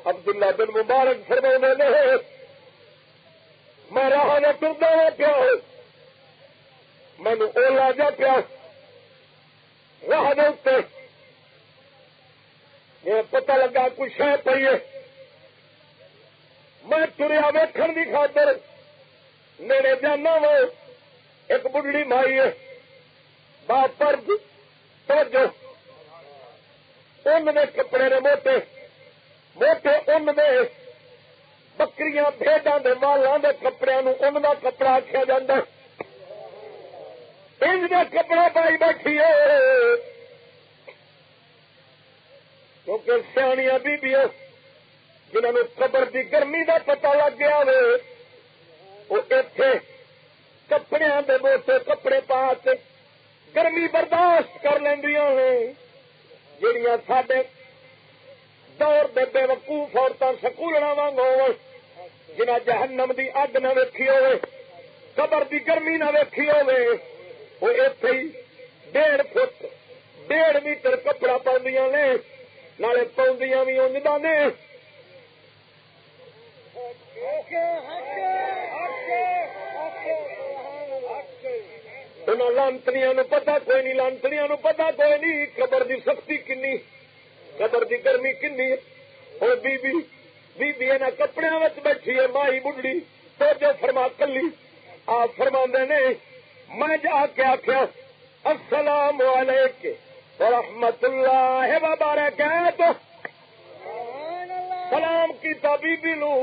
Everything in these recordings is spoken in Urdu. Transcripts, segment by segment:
عبداللہ بن مبارک فرمانے نے میں راہ نہ ٹرتا ہوا پیا مینو اولا جا پیا راہ دے اتنے یہ پتہ لگا کوئی شہ پی ہے میں تریا ویکھن کی خاطر نیڑے جانا وا ایک بڑھڑی مائی ہے باپ پر توجہ ان دے کپڑے نے موٹے موٹے ان دے بکریاں بھیڈاں دے مالاں دے کپڑے نو ان دا کپڑا آخیا جاندہ ان دے کپڑا پائی بیٹھی ہے کیونکہ سیاںیاں بیبیاں جنہوں نے قبر دی گرمی دا پتہ لگ گیا وے وہ ایتھے کپڑے دے موٹے کپڑے پا کے گرمی برداشت کر لیندیاں ہیں جڑیاں ساڈے دور دے بے وقوف عورتاں سکولنا وانگ ہون جنہاں جہنم دی اگ نہ ویکھی ہوے قبر دی گرمی نہ ویکھی ہوے وہ ایتھے ہی 1.5 فٹ 1.5 میٹر کپڑا پاندیاں نے نالے پاؤندیاں بھی اونجداں نے لانتریاں نو پتا کوئی نہیں لانتریاں نو پتا کوئی نہیں قبر دی سختی کنی قبر دی گرمی کنی اور بی انہاں کپڑیاں وچ بیٹھی ہے مائی بڑھڑی تو جو فرما کلی آپ فرماندے نے میں جا کے آخیا السلام علیکم ورحمۃ اللہ وبرکاتہ سلام کیتا بی نو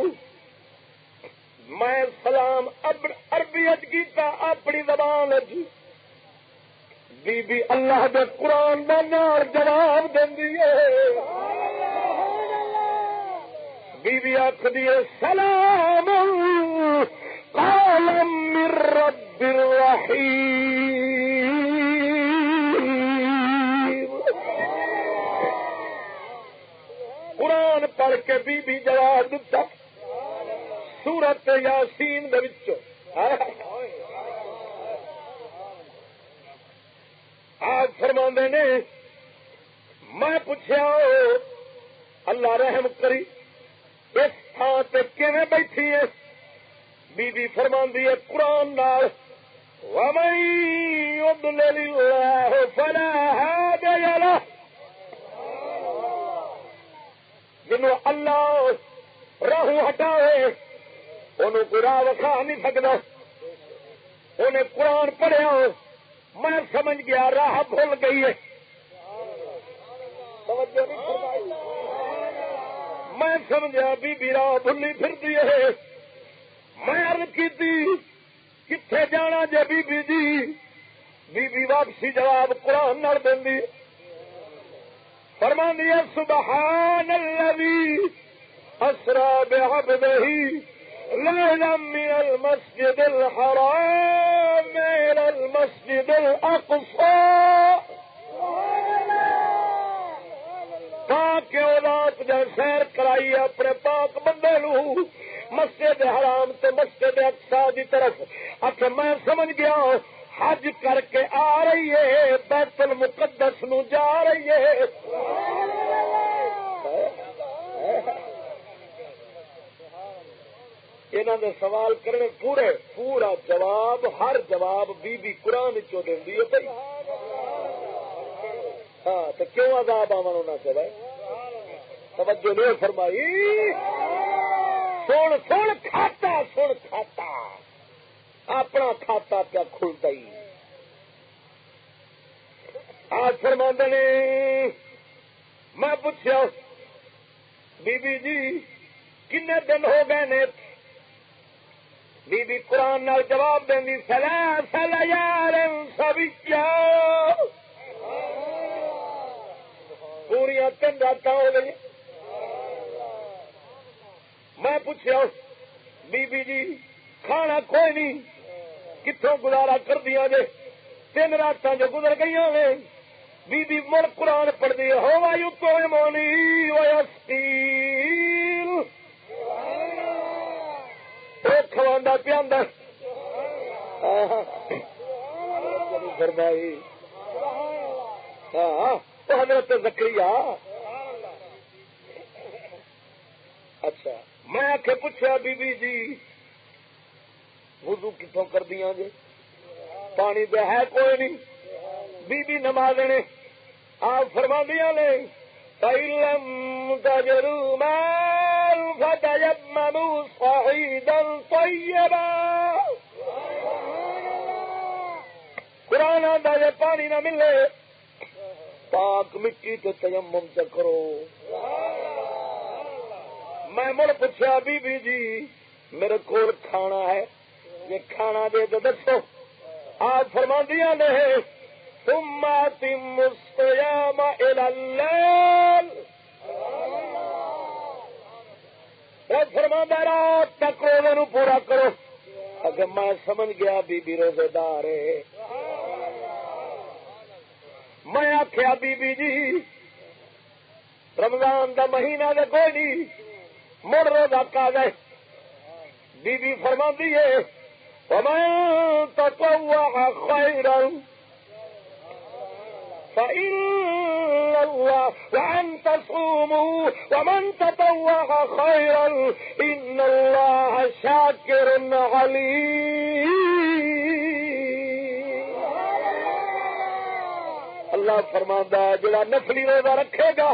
میں سلام عربی کیتا اپنی زبان بی اللہ دے قرآن دا نال جواب دیندی ہے بی آکھدی ہے سلام قولا من رب الرحیم قرآن پڑھ کے بی جواب دیتا سورت یاسین دے وچوں آپ فرماندے نے میں پوچھا اللہ رحم کری اس تھان تے کیویں بیٹھی ہے بی فرماندی ہے قرآن نال وَمَن يُضْلِلِ اللَّهُ فَلَا هَادِيَ لَهُ جنوں اللہ راہ ہٹاوے انہوں کوئی راہ وکھا نہیں سکتا انہیں قرآن پڑھیا میں سمجھ گیا راہ بھول گئی ہے میں سمجھا بی راہ بھلی پھرتی ہے میں عرض کی کتنے جانا جے بی واپسی جواب قرآن نال دیندی فرماندی ہے سبحان الذی اسرا بعبده ليلا من المسجد الحرام الى المسجد الاقصى تاکہ اولاد جب سیر کرائی اپنے پاک بندے نو مسجد حرام تے مسجد اقصی دی طرف اچھا میں سمجھ گیا حج کر کے آ رہی ہے بیت المقدس نو جا رہی ہے انہوں نے سوال کرنے پورا جواب ہر جواب بی قرآن چو دینی ہے بھائی ہاں تو کیوں عذاب آمن ہونا چاہیے توجہ نہیں فرمائی سن کھاتا اپنا کھاتا پیا کھلتا ہی آج فرماندے نے میں پوچھا بی جی کنے دن ہو گئے نے بی قرآن نال جواب دینی سلاسل یار سبھی پوریا 3 رات ہو گئی میں پوچھا بی جی کھانا کوئی نہیں کتوں گزارا کر دیا جے 3 رات جو گزر گئی بی مڑ قرآن پڑھ دی ہوا یو تو مونی ویسٹیل کھوا پیا فرمائی ہاں حضرت زکریا اچھا میں آخے پوچھا بی بی جی وضو کتوں کر دیا جی پانی تو ہے کوئی نہیں بی بی نماز نے آپ فرما دیا نے فَإِلَّمْ تَجِدُوا مَاءً فَتَيَمَّمُوا صَعِيدًا طَيِّبًا قرآن آندا جے پانی نہ ملے پاک مٹی تے تیمم سے کرو میں مڑ پوچھا بی بی جی میرے کول کھانا ہے یہ کھانا دے تو دسو آپ فرماندیاں نے ثم اتموا الصيام الى الليل فرماندا رات تک روزے نو پورا کرو اگر میں سمجھ گیا بی بی روزے دار ہے میں آخیا بی بی جی رمضان دا مہینہ دے کوئی نہیں مڑ روزہ کا دے بی بی فرماندی ہے وَمَن تَطَوَّعَ خَيْرًا فَإِنَّ اللَّهَ وَأَن تَصُومُوا وَمَن تَطَوَّعَ خَيْرًا إِنَّ اللَّهَ شَاكِرٌ عَلِيمٌ اللہ فرماندا ہے جڑا نفلی روزہ رکھے گا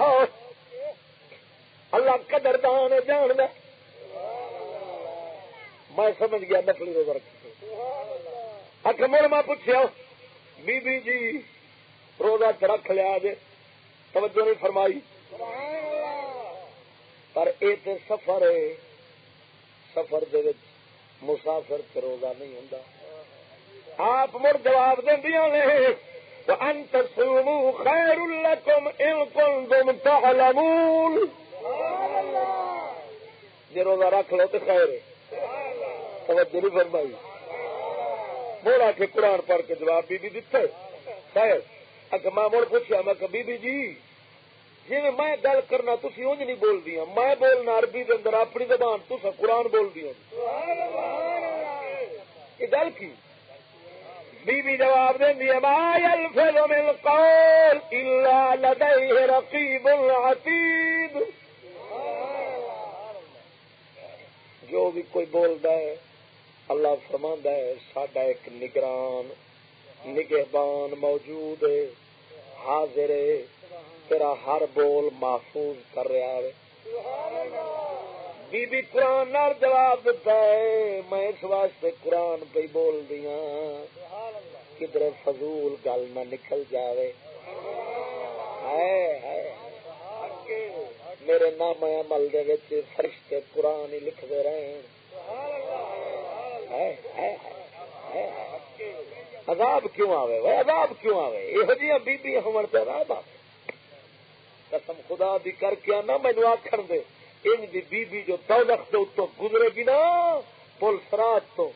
اللہ قدردان جاندا میں سمجھ گیا نفلی روزہ رکھے مڑ میں پوچھا بی بی جی روزہ رکھ لیا جے توجہ نہیں فرمائی پر اے تے سفر ہے سفر دے وچ مسافر تے روزہ نہیں ہوندا آپ مڑ جواب دیندیاں نے وَأَن تَصُومُوا خَيْرٌ لَكُمْ إِن كُنتُمْ تَعْلَمُونَ جے روزہ رکھ لو تے خیر ہے توجہ نہیں فرمائی موڑا کے قرآن پڑھ کے جواب بی بی دیتے خیر اگر میں مڑ پوچھا میں کہ بی بی جی جی میں گل کرنا تھی اونج نہیں بول دیا میں بولنا عربی کے اندر اپنی زبان تسا قرآن بول دیا یہ گل کی بی بی جواب دینی ہے ما یلفظ من قول الا لدیہ رقیب عتید جو بھی کوئی بولتا ہے اللہ فرماندا ہے ساڈا ایک نگران نگہبان موجود ہے حاضر ہے تیرا ہر بول محفوظ کر رہا ہے بی بی قرآن نال جواب دیتا ہے میں اس واسطے قرآن پہ بول دیا کدھر فضول گل نہ نکل جاوے میرے نام عمل دے وچ فرشتے قرآن ہی لکھتے رہے عذاب کیوں آوے وہ عذاب کیوں آوے یہ جی بی ہون تے عذاب آوے قسم خدا دی کر کے آنا مینو آخر دے ان دی بی جو دوزخ دے اتوں گزرے گی نا پل سرات تو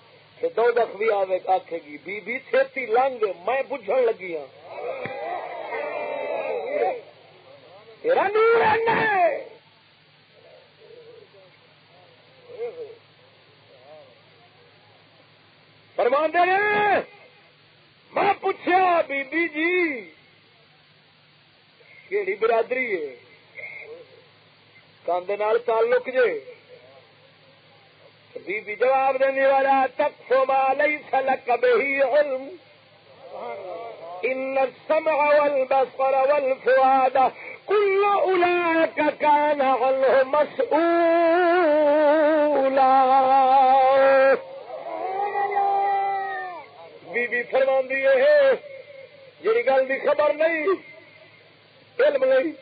دوزخ بھی آوے آکھے گی بی چھتی لنگ میں بجھن لگی ہاں تیرا نور ہے فرماندے نے میں پوچھا بی بی جی کیڑی برادری ہے کاندے نال تعلق جے بی بی جواب دینے والا تقف ما لیس لک بہ علم ان السمع والبصر والفؤاد كل اولئک کان عنہ مسئولا بی بی فرماندی ہے جی گل دی خبر نہیں علم نہیں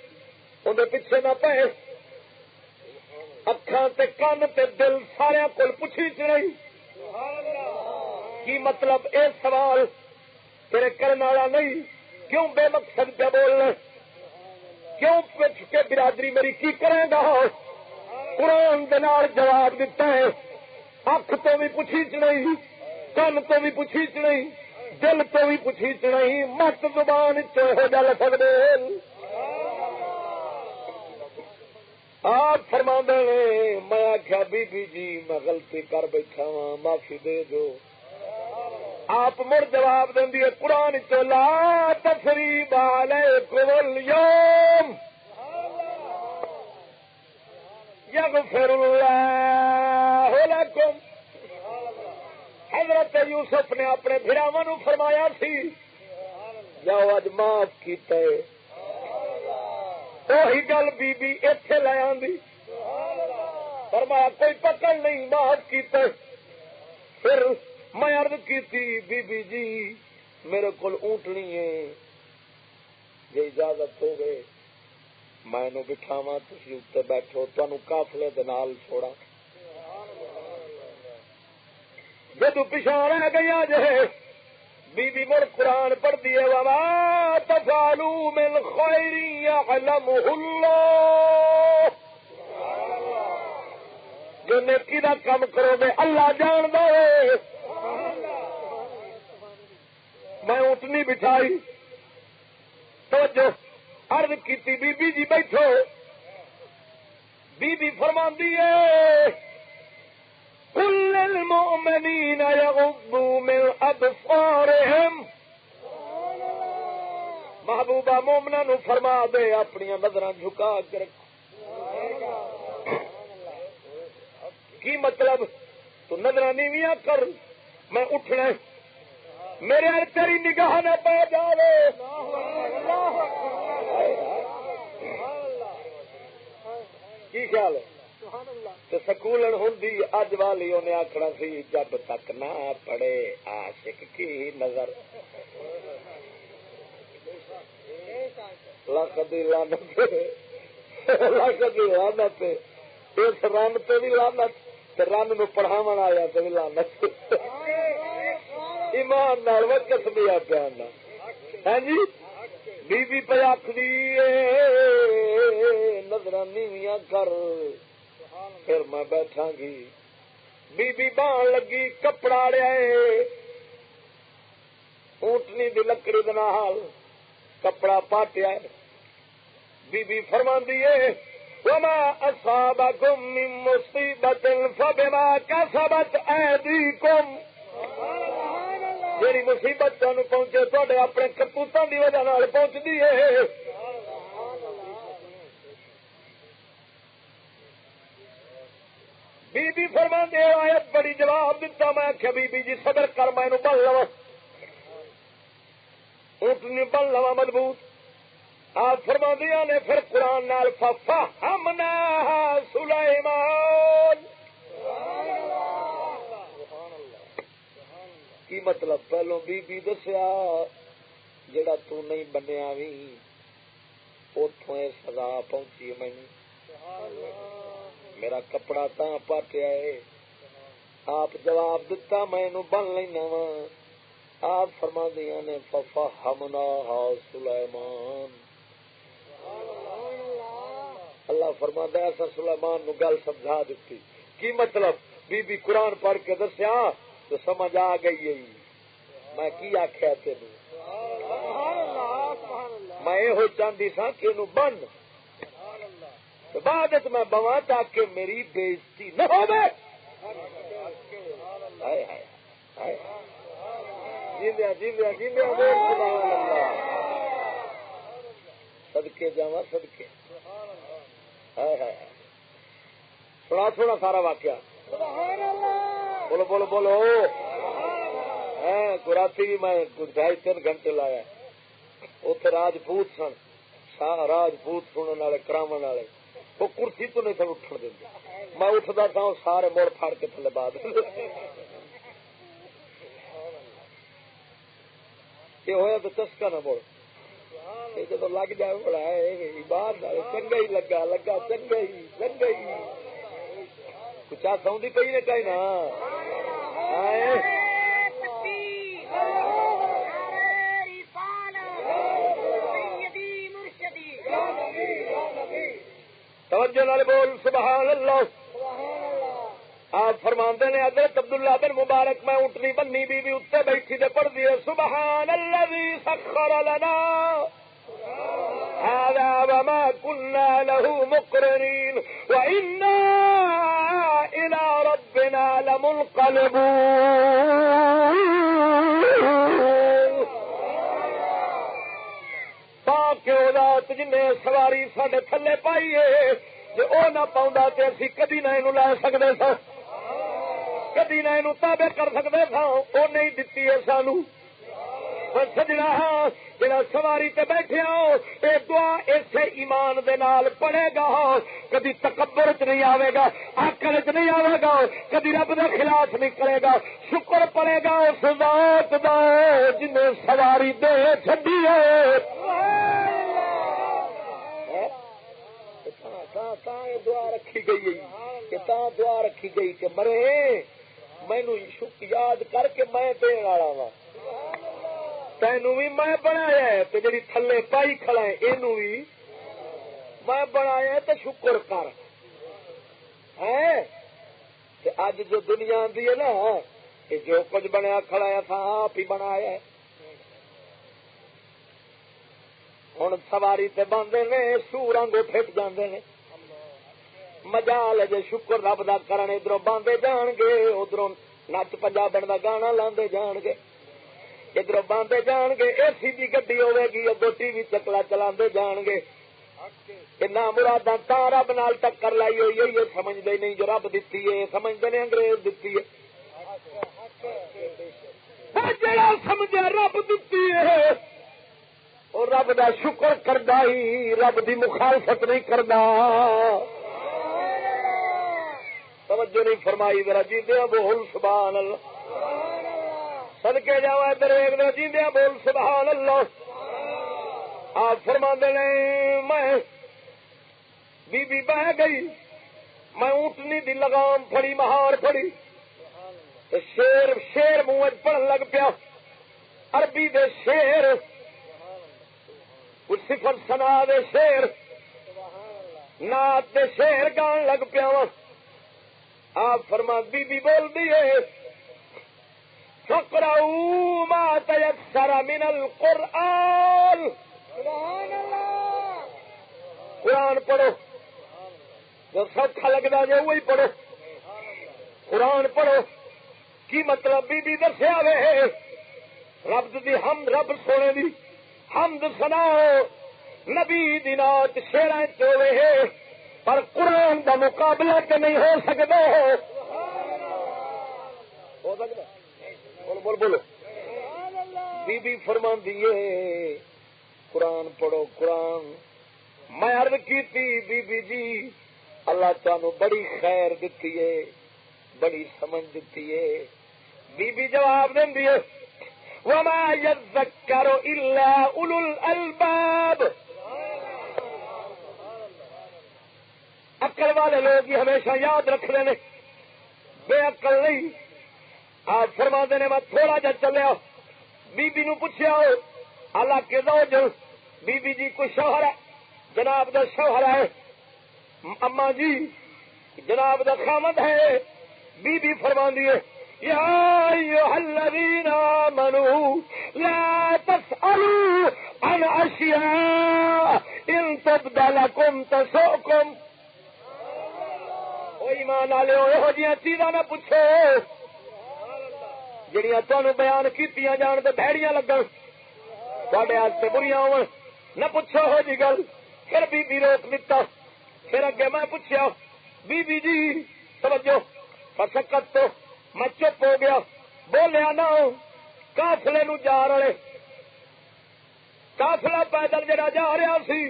اندر پیچھے نہ پے اکھاں تے کان تے دل سارے کول پوچھی چڑی کی مطلب اے سوال تیرے کرنے والا نہیں کیوں بے مقصد پہ بولنا کیوں پوچھ کے برادری میری کی کرے گا قرآن دے نال جواب دیتا ہے اکھ تو بھی پوچھی چڑی کن تو بھی پوچھی چڑی دل تو بھی پوچھی چڑی مت زبان ہو جا سکتے آپ فرما نے میں آخیا بی بی جی میں غلطی کر بیٹھا وا معافی دے دو آپ مڑ جواب دیں قرآن چلا تثریب علیکم اليوم یغفر اللہ لکم. حضرت یوسف نے اپنے بھراواں نوں فرمایا سی جاؤ اج معاف کیتا ہے. وہی گل بی بی ایتھے لے آندی فرمایا کوئی پکڑ نہیں معاف کیتا ہے. پھر میں عرض کیتی بی بی جی میرے کول اونٹنی ہے جی اجازت ہو گئے میں بٹھاواں تسی اتنے بیٹھو تانوں قافلے دے نال چھوڑا. جدو پچھا رہ گیا جے بی بی مڑ قرآن پڑھتی ہے وما تفعلوا من خیر یعلمہ اللہ. جو نیکی دا کام کرو گے اللہ جان دے. میں اونٹنی بٹھائی توجہ عرض کیتی بی بی جی بیٹھو. بی بی فرماندی ہے قل للمؤمنین یغضوا من ابصارہم. محبوبہ مومناں نو فرما دے اپنی نظراں جھکا کے رکھو. کی مطلب تو نظراں نیویاں کر میں اٹھنا میرے تیری نگاہ نہ پہ جاوے. کی خیال ہے سکولن ہوں اج والی انہیں آخنا سی جب تک نہ پڑے عاشق کی نظر. لکھ دی لعنت لکھ دی لعنت اس رن پہ بھی لعنت رن نو پڑھاو آیا تو بھی لعنت. ایمان نال وقت بھی آپ ہاں جی بی بی پہ آخری نظر نیویاں کر پھر میں بیٹھا گی. بی بی بان لگی کپڑا لیا اونٹنی دی لکڑی دے نال کپڑا پاٹیا. بی بی فرماندی ہے وما اصابکم من مصیبت فبما کسبت ایدیکم. جیڑی مصیبت تمہیں پہنچے تے اپنے کرتوتوں کی وجہ پہنچتی ہے. بی بی فرما دے آیت بڑی جواب دیتا. میں آخیا بی بی جی صبر کر میں بن لوا اونٹنی بن لوا مضبوط. آپ فرما دیا نے پھر قرآن نال ففہمناہا سلیمان. کی مطلب پہلو بی بی دسیا جڑا تو نہیں بنیا بھی اتوں سزا پہنچی مینوں میرا کپڑا تا پاٹیا ہے. آپ جواب دتا میں بن لینا وا. آپ فرما دیا نے ففہمناہا سلیمان. اللہ فرماتا ہے ایسا سلیمان نو گل سمجھا دیتی. کی مطلب بی بی قرآن پڑھ کے دسیا تو سمجھ آ گئی ہے میں کی آخیا تین. میں یہ چاہتی سا کہ بن بعد میں بوا تاکہ میری بےزتی نہ ہو. جیندیا جیندیا جیندیا صدقے جاواں صدقے. سنا سونا سارا واقعہ بولو بولو بولو. راتی بھی میں 2.5-3 گھنٹے لایا اتنے راجپوت سن راجپوت سننے والے کراون والے وہ کرسی تو نہیں سن اٹھن دیں. میں اٹھتا تھا سارے مڑ پھاڑ کے تھلے بعد یہ ہوا تو چسکا نہ مڑ جب لگ جائے بڑا ہے باہر چنگا ہی لگا لگا چنگا ہی چنگا ہی کچھ آئی پی نے کہیں نا توجہ نال بول سبحان اللہ. آپ فرماندے نے حضرت عبداللہ بن مبارک میں اونٹنی بنی بی بی اتنے بیٹھی تے پڑھ دی سبحان الذی سخر لنا هذا وما كنا له مقرنين وإنا إلى ربنا لمنقلبون. پاک ذات جن سواری ساڈے تھلے پائی ہے جی وہ نہ پاؤں تو اسی کدی نہ یہ لے سکتے سو کدی نہ یہ تابع کر سکتے سو وہ نہیں دتی ہے سانو سجنا ہاں جڑا سواری تے بیٹھے ہو یہ دعا اسے ایمان دے نال پڑھے گا کدی تکبر چ نہیں آئے گا عقل چ نہیں آئے گا کدی رب دے خلاف نہیں کرے گا شکر پڑے گا اس ذات دا جنہیں سواری دے چڈی ہے دعا رکھی گئی دعا رکھی گئی کہ مرے مینو یاد کر کے میں دین والا وا تینوں بھی میں بنایا تو جی تھلے پائی کھڑا ہے یہ بھی میں بنایا تو شکر کر اج جو دنیا آتی ہے نا یہ جو کچھ بنیا کھڑا ہے تھا آپ ہی بنایا ہوں سواری تے باندھے نے سور آنگے پھٹ جاندے نے مجال جے شکر رب دا کرن ادھر باندھے جان گے ادھر نچ پنجابن دا گانا لاندے جان گے ادھر باندھے جان گے اے سی دی گڈی ہوے گی اگوں ٹی وی چکلا چلاندے جان گے نہ مراداں تا رب نال ٹکر لائی ہوئی ہے یہ سمجھدے نہیں جو رب دتی ہے سمجھدے نے انگریز دتی ہے جڑا سمجھے رب دتی ہے اور رب دا شکر کردا ہی رب دی مخالفت نہیں کردا توجہ نہیں فرمائی ذرا جیندے بول سبحان اللہ صدقے جاؤ ادھر ویکھ جیندے بول سبحان اللہ آپ فرماندے نے میں بی بی بہ گئی میں اونٹنی دی لگام پھڑی مہار پھڑی شیر شیر منہ پڑھن لگ پیا عربی دے شیر صفت سنا دے شیر نعت دے شیر گان لگ پیا آپ فرما بی بی بول دیے فقرؤوا ما تيسر من القرآن قرآن پڑھو جو سوکھا لگتا جو وہی پڑھو قرآن پڑھو کی مطلب بی بی دسیا وے رب دی حمد رب سونے دی حمد سناؤ نبی دی نعت شیراں چ ہوے پر قرآن دا مقابلہ تے نہیں ہو سکدا ہو سکدا بول بولو بی بی فرماندی ہے قرآن پڑھو قرآن میں عرض کیتی بی بی جی اللہ تانوں بڑی خیر دتی ہے بڑی سمجھ دتی ہے بی بی جواب دیندی ہے وما يذكر الا اولو الالباب عقل والے لوگ ہی ہمیشہ یاد رکھتے ہیں بے عقل نہیں آپ فرما نے میں تھوڑا جا چلیا بی بی نو پوچھیا اللہ کے زوج بی بی جی کوئی شوہر ہے جناب دا شوہر ہے اما جی جناب دا خامد ہے بی بی فرماندی ہے یا ایھا الذین آمنوا لا تسألوا عن اشیاء ان تبد لکم تسؤکم او ایمان والے یہو جیاں چیزاں نہ پوچھو جڑیاں تانوں بیان کیتیاں جان تے بھڑیاں لگن تواڈے واسطے بریاں ہون نہ پوچھو ہو جی گل پھر بی بی روک دتا پھر اگے میں پوچھیا بی بی جی توجہ فسکت تو میں چپ ہو گیا بولیا نہ قافلے نو جا رہے قافلہ پیدل جڑا جا رہا سی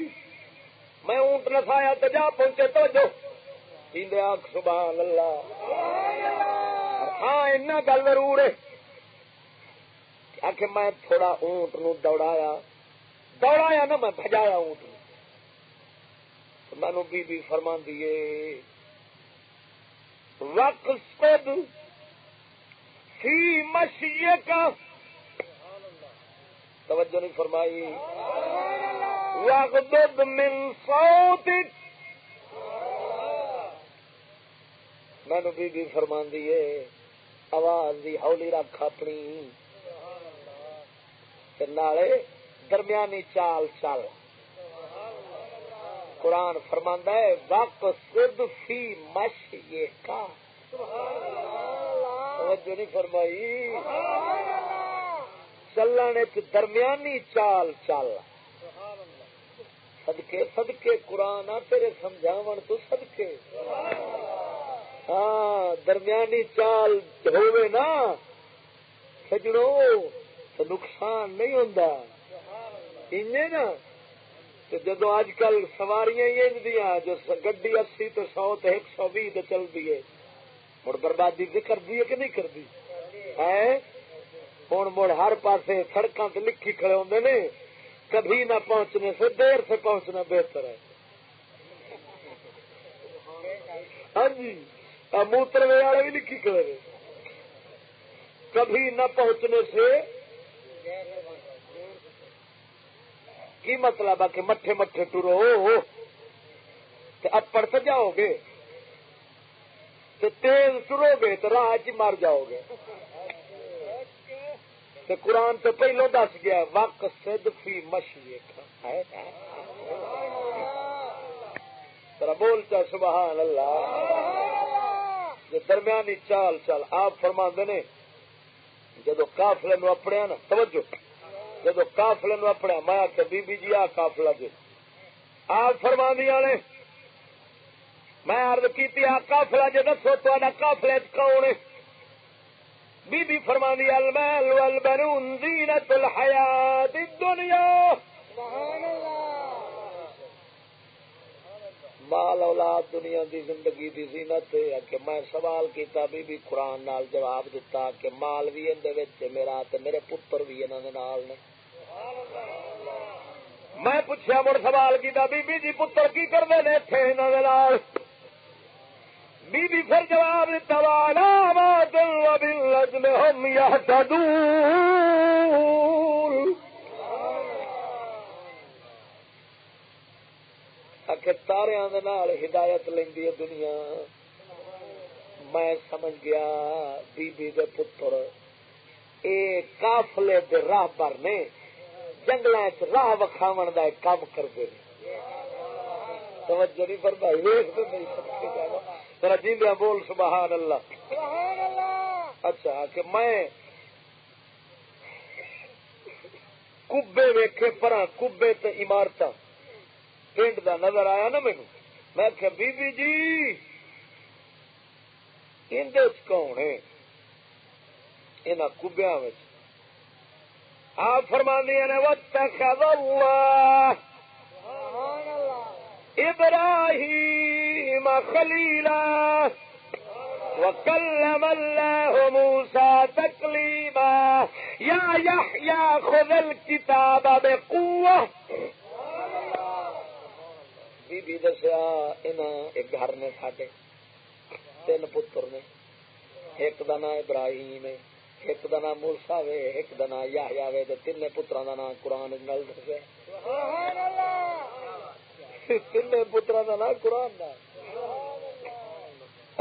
میں اونٹ نسایا تو جا پہنچے توجہ جیندے آکھ سبحان اللہ ہاں اینا گل ضرور ہے کہ میں تھوڑا اونٹ نو دوڑایا نا میں بھجایا اونٹ نو مینو بی بی فرماندی ہے وقصد فی مشیک توجہ نہیں فرمائی واغضض من صوتک مینو بی بی فرماندی ہے آواز دی ہولی رکھ اپنی نالے درمیانی چال چل قرآن فرماندا ہے وقصد فی مشیک توجہ نہیں فرمائی چلنے درمیانی چال چل صدقے صدقے قرآن آ تیرے سمجھاون تو صدقے. ہاں درمیانی چال ہوئے نا سجڑوں تو نقصان نہیں ہوندا. انجے نا جدو اج کل سواریاں ہی جو گڈی 80 تو 100 تو 120 چلتی ہے مڑ بربادی سے کرتی ہے کہ نہیں کرتی ہے. ہوں مڑ ہر پاسے سڑکاں تے لکھی کھڑے ہوندے نے کبھی نہ پہنچنے سے دیر سے پہنچنا بہتر ہے. ہاں جی موتر والے بھی لکھی کھڑے نے کبھی نہ پہنچنے سے. کی مطلب ہے کہ مٹھے مٹھے ٹرو اپڑ سے جاؤ گے تو تیز ٹرو گے تو راہ چ مر جاؤ گے. قرآن تو پہلو دس گیا وق سد فی مشی بول چا سبحان اللہ. درمیانی چال چال آپ فرما نے جدو قافلے نو اپڑیا نا توجہ جدو قافلے نو اپڑیا میں آخیا بی بی جی آ قافلہ جی آپ فرما دیا نے میں عرض کی آ قافلہ جی دسو تا قافلے کون ہے. بی بی فرما دی المال والبنون زینت الحیات الدنیا. مال اولاد دنیا دی زندگی دی زینت ہے کہ میں سوال کیتا بی بی قرآن نال جواب دیتا کہ مال بھی اندے وچ میرا تے میرے پتر بھی انہاں دے نال نے. میں پوچھیا مڑ سوال کیتا بی بی جی پتر کی کردے نے ایتھے انہاں دے نال. بی بی پھر جواب دیتا وعلامات وبالنجم هم يهتدون. کہ تاریاں دے نال ہدایت لیندی ہے دنیا. میں سمجھ گیا بی بی دے پتر اے قافلے دے راہ پر نے جنگلاں وچ راہ وکھاون دا کام کردے نے. توجہ نہیں فرمائی ویکھ تے نہیں سکتے جانا ذرا جیندیاں بول سبحان اللہ. اچھا کہ میں کبے ویکھے پراں کبے تے عمارتاں پنڈ دا نظر آیا نا مینوں میں کہ بی بی جی اندے وچ کون ہے انہاں کبیاں وچ. آپ فرماندیاں نے واتخذ اللہ ابراہیم خلیلا وکلم اللہ موسیٰ تکلیما یا یحییٰ خذ الکتاب بقوہ. بی بی دسیا انہاں ایک گھر نے ساڈے 3 پتر نے ایک دا نام ابراہیم ہے ایک دا نام موسیٰ وے ایک دا نام یحییٰ وے تے 3 پتراں دا نام قرآن نال دسیا. سبحان اللہ. 3 پتراں دا نام قرآن دا.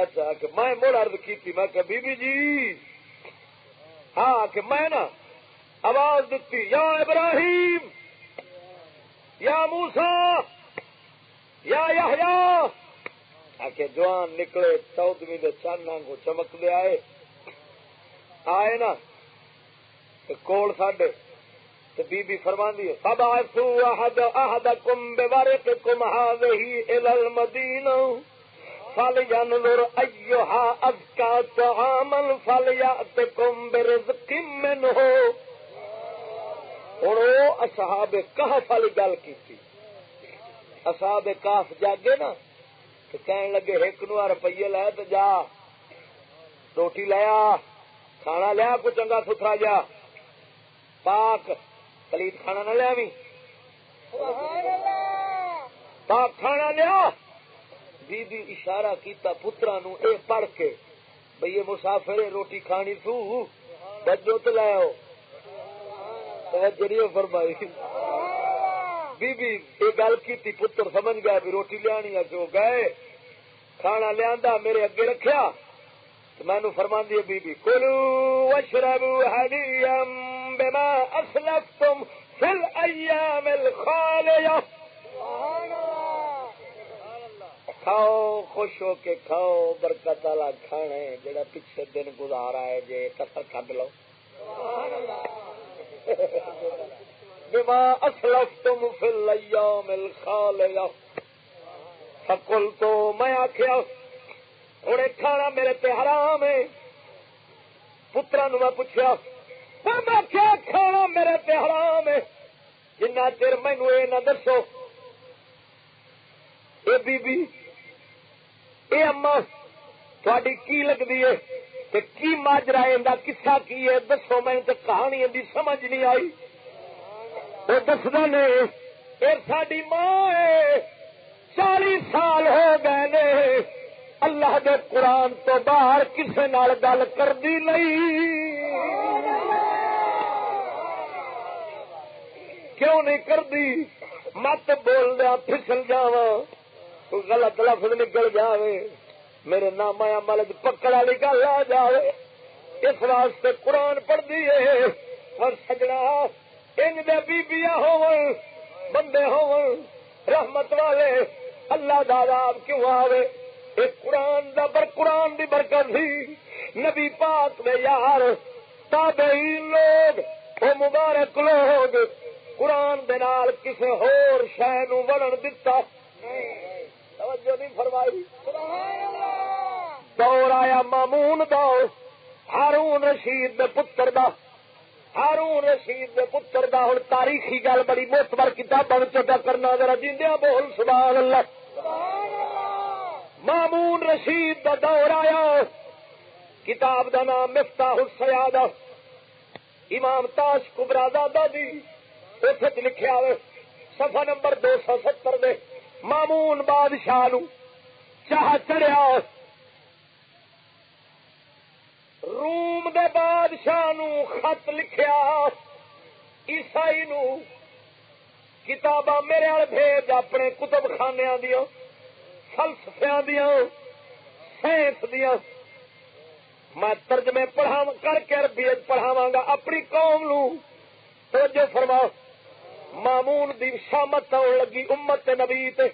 اچھا کہ میں مڑ عرض کیتی میں کہ بی بی جی ہاں کہ میں نا آواز دیتی یا ابراہیم یا موسیٰ یا یحییٰ آکے جوان نکلے 14ویں دے چاند کو چمک دے آئے نا کول ساڈے تے بی بی فرماندی ہے فبعثوا احدکم بورقکم هذه الى المدینہ فلینظر ایھا ازکی طعاما فلیأتکم برزق منہ. ہن او اصحاب کہف والی گل کیتی. اصحاب کہف جاگے نا تو کہن لگے 1 روپیے لے تو جا روٹی لیا کھانا لیا کو چنگا ستھرا جا پاک پلیت کھانا نہ لیا پاک کھانا لیا. بی بی اشارہ کیتا پترا نو اے پڑھ کے بھئی یہ مسافر روٹی کھانی سو بجو تو لے آؤ. توجہ نہیں فرمائی. بی بی یہ گل کی پتر سمجھ گیا بھی روٹی لیا جو گئے کھانا لیا میرے اگے رکھیا تو میں نو فرماندی ہے بی بی کلو واشربوا ہنیئا بما اسلفتم فی الایام الخالیہ. کھاؤ خوش ہو کے کھاؤ برکت والا کھانا ہے جڑا پچھے دن گزارا ہے جے کسر کھڈ لو. بما اسلفتم فی الایام الخالیہ فقلت میں آخیا ہوں کھانا میرے تے حرام ہے. پترا نو میں پوچھا میں کیا کھانا میرے تے حرام ہے جنہ چر مینو یہ نہ دسو اے بی بی اے اما تھوڑی کی لگتی ہے تے کی ماجرا ہے قصہ کی ہے دسو. میں تے کہانی دی سمجھ نہیں آئی. وہ دسدا نے یہ ساری ماں ہے 40 سال ہو گئے نے اللہ دے قرآن تو باہر کسے نال گل کردی نہیں. کیوں نہیں کردی؟ مت بول دیا پھسل جاوا کوئی غلط لفظ نکل جاوے میرے نام عمل پکڑ والی گل آ جائے. اس واسطے قرآن پڑھتی ہے. اور سجنا ان دے بیبیاں ہون بندے ہون رحمت والے اللہ دا عذاب کیوں آوے؟ ایک قرآن دی برکت سی. نبی پاک میں یار تابعین لوگ وہ مبارک لوگ قرآن دے نال کسے ہور شے نو وڑن دتا توجہ نہیں فرمائی. دور آیا مامون دا ہارون رشید دے پتر دا. ہارون رشید دے پتر دا ہن تاریخی گل بڑی معتبر کتاباں وچ کرنا ذرا جیندیاں بول سبحان اللہ. مامون رشید دا دور آیا. کتاب دا نام مفتاح السیادہ امام تاج کبرا زادہ دی اس لکھیا ہوئے صفحہ نمبر 270 دے. مامون بادشاہ نو چاہ چڑھیا روم دے بادشاہ نو خط لکھیا عیسائی نو کتاباں میرے آل بھیج اپنے کتب خانیاں دیاں فلسفیاں دیاں سائنس دیاں میں ترجمے کر کے عربیت پڑھاواں گا اپنی قوم نو. توجہ فرما. مامون دی شامت آن لگی امت نبی تے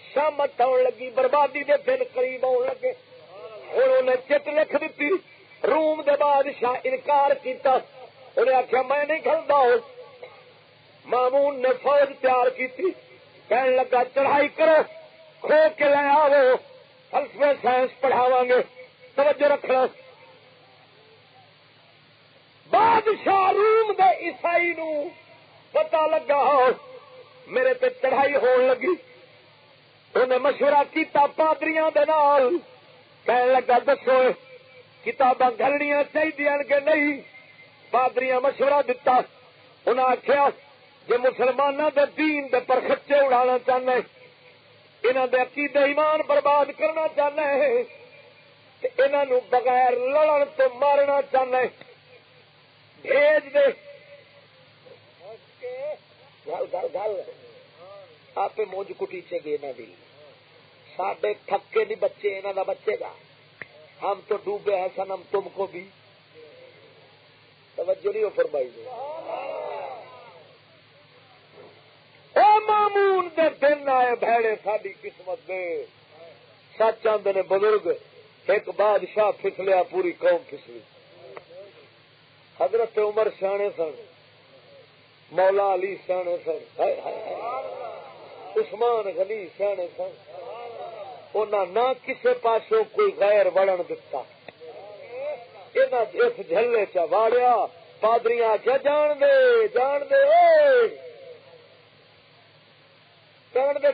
شامت آن لگی بربادی دے دن قریب آن لگے. انہوں نے چٹ لکھ دیتی. روم دے بادشاہ انکار کیتا. انہیں آخیا میں نہیں کھلدا. مامون نے فوج تیار کی کہنے لگا چڑھائی کرو کھو کے لے آو فلسفے سائنس پڑھاواں گے. توجہ رکھنا. بادشاہ روم دے عیسائی نو پتا لگا میرے تے چڑھائی ہون لگی. انہیں مشورہ کیتا پادریاں دے نال. کہنے لگا دسو کتاباں گھلنیاں چاہیے کہ نہیں؟ پادریاں مشورہ دتا. انہیں آخیا جی مسلمانوں دے دین دے پر خچے اڑانا چاہنا ہے انہاں دے عقیدے ایمان برباد کرنا چاہنا ہے انہاں نو بغیر لڑن تو مارنا چاہنا ہے بھیج دے. گل آپ موج کٹیچے گے انہاں دی. ساڈے تھکے نہیں بچے انہاں دا بچے گا. ہم تو ڈوبے ہیں سنم تم کو بھی. توجہ نہیں ہو فرمائی. اے مامون دے دن آئے بھڑے ساری قسمت دے. سچ آندے نے بزرگ ایک بادشاہ پھسلیا پوری قوم پھسلی. حضرت عمر سیانے سن مولا علی سیانے سن عثمان غنی سیانے سن. انہاں نہ کسے پاسوں کوئی غیر وڑن دتا. انہاں اس جھلے چا واڑیا. پادریاں کیا جان دے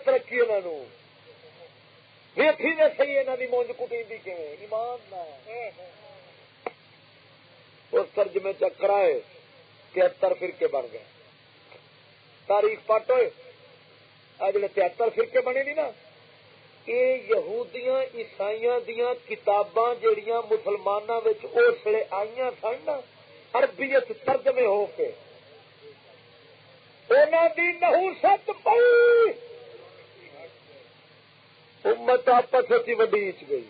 ترقی انہاں نو ویکھی دے صحیح انہاں دی مونج کٹیندی کیویں ایمان نال. اس ترجمے چکرائے 73 فرقے بن گئے. تاریخ پٹ ہوئے آ جڑے 73 فرقے بنے نہیں نا یہ یہودیاں عیسائیاں دیاں کتاباں جڑیاں مسلماناں وچ اس ویلے آئیاں سن نا عربیت ترجمے ہو کے انہاں دی نحوست پئی. امت آپس وچ ونڈیچ گئی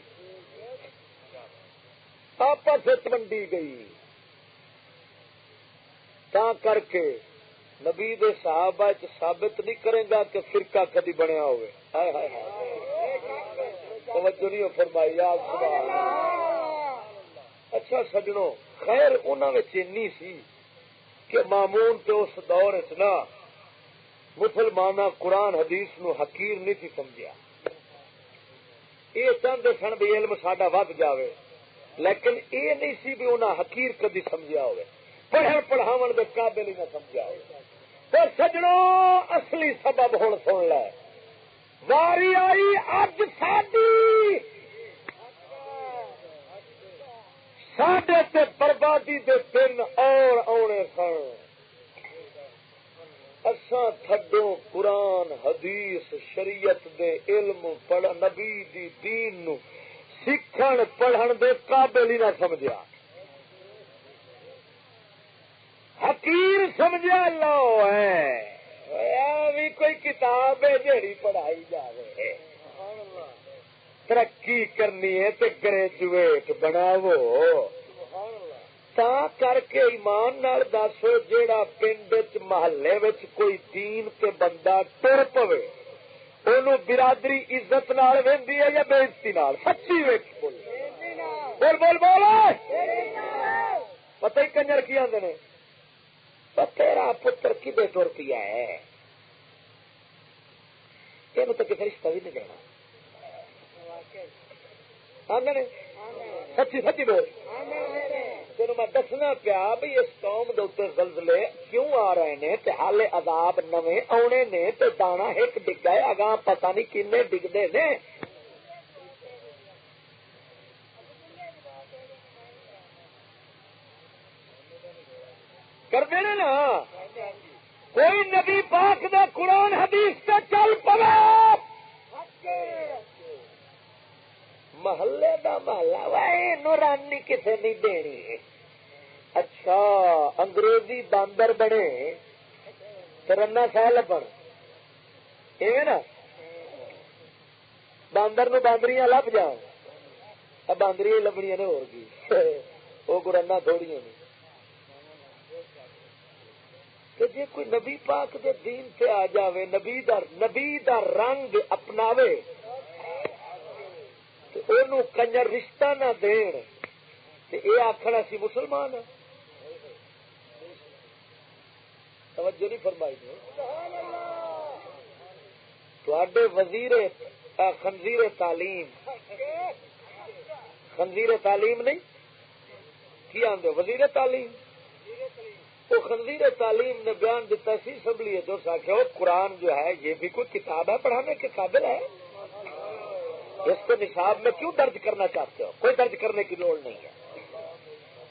آپس وچ ونڈی گئی. تا کر کے نبی دے صحابہ چ ثابت نہیں کرے گا کہ فرقہ کدی بنیا ہوئے. ہائے ہائے ہائے توجہ نہیں فرمائی. آپ سبحان اللہ. اچھا سجنوں خیر انہاں وچ انی سی کہ مامون تے اس دور وچ نہ مسلمانہ قرآن حدیث نو حقیر نہیں تھی سمجھیا. یہ چاہتے سن بھی علم ساڈا ود جاوے، لیکن یہ نہیں سی بھی انہاں حقیر کدی سمجھیا ہوئے، پڑھن پڑھاون دے قابل ہی نہ سمجھیا ہوئے. تو سجنوں اصلی سبب ہن سن لے، واری آئی اج ساڈی ساڈے تے بربادی دے دن اور آنے سن. اساں تھڈو قرآن حدیث شریعت دے علم پڑھ نبی دی دین نو سیکھن پڑھن دے قابل ہی نہ سمجھیا، حقیر سمجھا لو ہے بھی کوئی کتاب ہے جیڑی پڑھائی جاوے. ترقی کرنی ہے تے گریجویٹ بناو. تا کر کے ایمان نال دسو جیڑا پنڈ محلے وچ کوئی دین تے بندہ ٹر پوے اونوں برادری عزت نال ویندی ہے یا بے عزتی نال؟ سچی ویکھ بول بول بول پتہ ہی کنجر کی آندے نے تیرا پتر کدے ٹر پیا ہے، یہ تو کسی رشتہ بھی نہیں دینا. آندے سچی سچی بول. تین میں دسنا پیا بھی اس قوم دے زلزلے کیوں آ رہے نے تے حالے عذاب نویں آنے نے تے دانا ایک ڈگا ہے اگاں پتہ نہیں کنے ڈگدے نے. کرتے نے نا کوئی نبی پاک دے قرآن حدیث تے چل پوے محلے دا محلہ وے نورانی کسے نہیں دینی. اچھا انگریزی باندر بنے رنا سہ لبن ایویں نا باندر نو باندریاں لب جان باندریاں لبنیاں نے ہوگی وہ گرنا تھوڑیاں نے. کہ جی کوئی نبی پاک دے دین سے آ جاوے نبی دا رنگ اپناوے تو کنجر رشتہ نہ دین تے اے آخر اسی مسلمان ہیں. توجہ نہیں فرمائی نے تواڈے وزیر خنزیر تعلیم نہیں کی آندے وزیر تعلیم وہ خنزیر تعلیم نے بیان دیتا سی اسمبلی جو آخیا قرآن جو ہے یہ بھی کوئی کتاب ہے پڑھانے کے قابل ہے، اس کو نصاب میں کیوں درج کرنا چاہتے ہو؟ کوئی درج کرنے کی لوڑ نہیں ہے.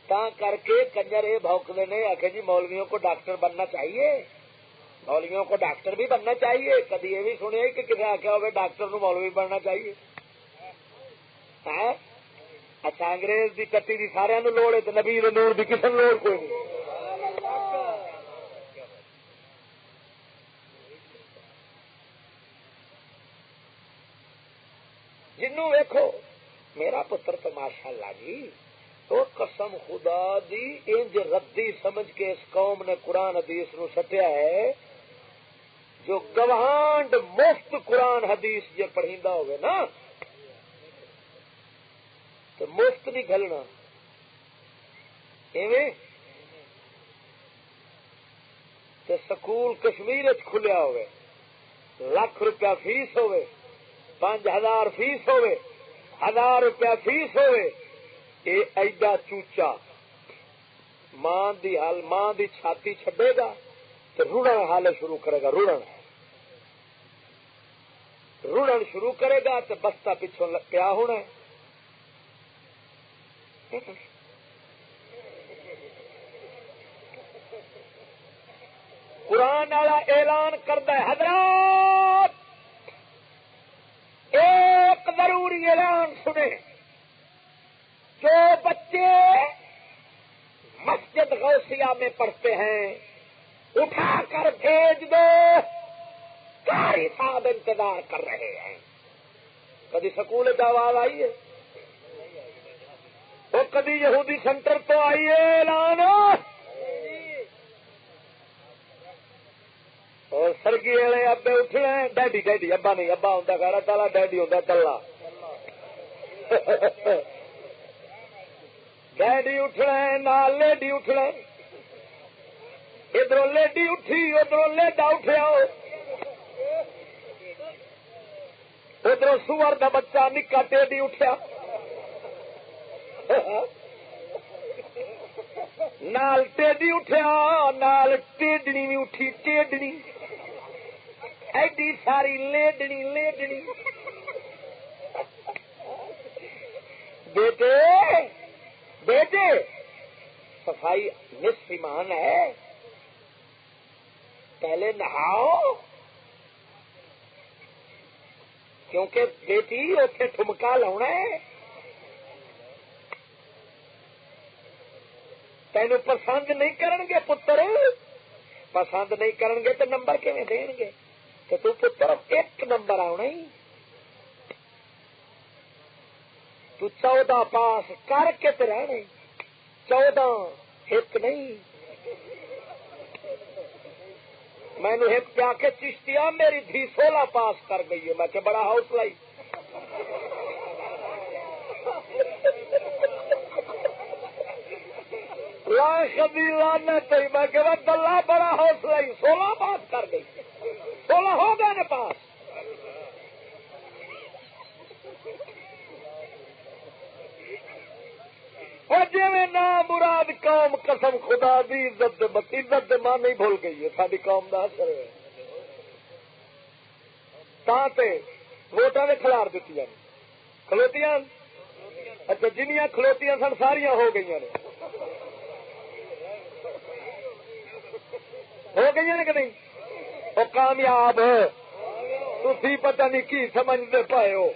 تا کر کے کنجر یہ بھونکتے نے آخر جی مولویوں کو ڈاکٹر بننا چاہیے، مولویوں کو ڈاکٹر بھی بننا چاہیے. کبھی یہ بھی سنے کہ کسی آخیا ہوگا ڈاکٹر نو مولوی بننا چاہیے. اچھا انگریز دی کٹی دی سارے نو لوڑ ہے تو نبی دے نور دی کسی لوڑ کوئی نہیں. جنوں ویکھو میرا پتر تو ماشاء اللہ جی تو قسم خدا دی انج ردی سمجھ کے اس قوم نے قرآن حدیث نو سٹیا ہے جو گوہانڈ مفت قرآن حدیث جے پڑھیندا ہوگا نا تو مفت نہیں گھلنا ایویں تے سکول کشمیر کھلیا ہوئے ₹1,00,000 فیس ہوئے 5,000 فیس ہوئے 1,000 روپیہ فیس ہوئے یہ ایڈا چوچا ماں دی چھاتی چھڈے گا تو رڑن حالے شروع کرے گا رڑن شروع کرے گا تو بستہ پچھوں پیا ہونا ہے. قرآن والا اعلان کرتا ہے حضرات ایک ضروری اعلان سنے، جو بچے مسجد غوثیہ میں پڑھتے ہیں اٹھا کر بھیج دو، قاری صاحب انتظار کر رہے ہیں. کبھی سکول آواز آئی ہے وہ کبھی یہودی سینٹر تو آئی ہے اعلان اور سرگی والے ابے اٹھنا ڈیڈی ابا نہیں ابا ہوں گھر تالا ڈیڈی ہوں تلا ڈیڈی اٹھنا ہے نال لیڈی اٹھنا ادھر لیڈی اٹھی ادھر لیڈا اٹھیا ادھر سور دا بچہ نکا ٹیڈی اٹھیا نال ٹیڈی اٹھیا نال ٹیڈنی بھی اٹھی ٹیڈنی ایڈی ساری لیڈنی لیڈنی بیٹے بیٹے صفائی نصف ایمان ہے پہلے نہاؤ کیونکہ بیٹی اتنے ٹھمکا لاؤنا ہے تینوں پسند نہیں کرن گے پتر پسند نہیں کرن گے تو نمبر کیویں دین گے تو پتر ایک نمبر آنا ہی تو 14 پاس کر کے تو رہنے 14 ایک نہیں میں نے ایک کیا کے چشتیا میری دھی 16 پاس کر گئی ہے میں کہ بڑا حوصلہ ہی میں کہ دلہ بڑا حوصلہ ہی 16 پاس کر گئی 16 ہو گئے نا پاس اور جی میں نا مراد قوم قسم خدا دی عزت ماں نہیں بھول گئی ہے ساری قوم کا اثر ہے ووٹاں نے کھلار دیتی کھلوتیاں اچھا جنیاں کھلوتیاں سن ساریاں ہو گئی نے ہو گئی نے کہ نہیں وہ کامیاب تھی پتہ نہیں کی سمجھتے پائے ہو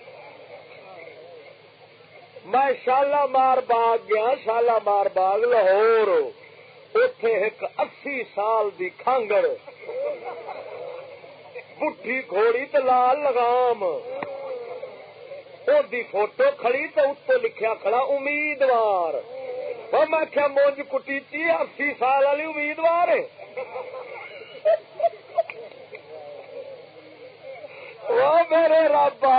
میں شالامار باغ گیا شالامار باغ لاہور اتے ایک 80 سال دی کھانگڑ بڈھی گھوڑی تو لال لگام دی فوٹو کھڑی تو اتو لکھیا کھڑا امیدوار اور میں کیا مونج کٹی چی 80 سال والی امیدوار ہے وہ میرے ربا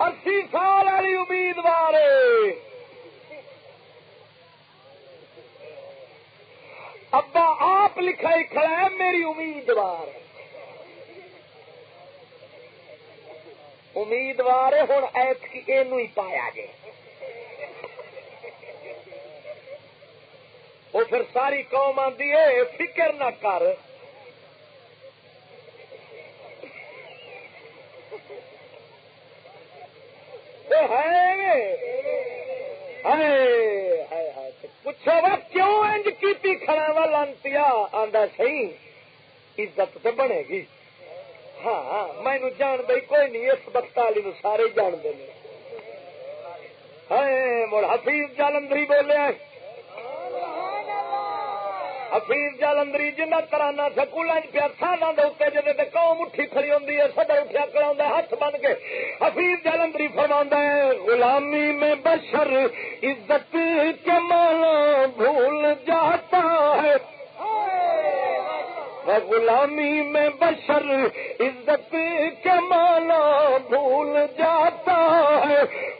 80 سال والی امیدوار ابا آپ لکھا ہی کھڑا ہے میری امیدوار امیدوار ہوں ایت کی اینو ہی پایا جے وہ پھر ساری قوم آتی ہے فکر نہ کر پوچھو وا کیوں انج کی کھڑا وا لانتی آندا سی عزت تو بنے گی ہاں مینو جان دے کوئی نہیں اس بختالی نو سارے جانتے ہیں مڑ حفیظ جالندری بولیا حفیظ جالندری جنہ ترانہ سکولوں پیا سالوں کے اتنے جی قوم اٹھی کھڑی ہوتی ہے صدر اٹھیا کھڑا ہاتھ بن کے حفیظ جالندری فرماتا ہے غلامی میں بشر عزت کے مانا بھول جاتا ہے غلامی میں بشر عزت کے مانا بھول جاتا ہے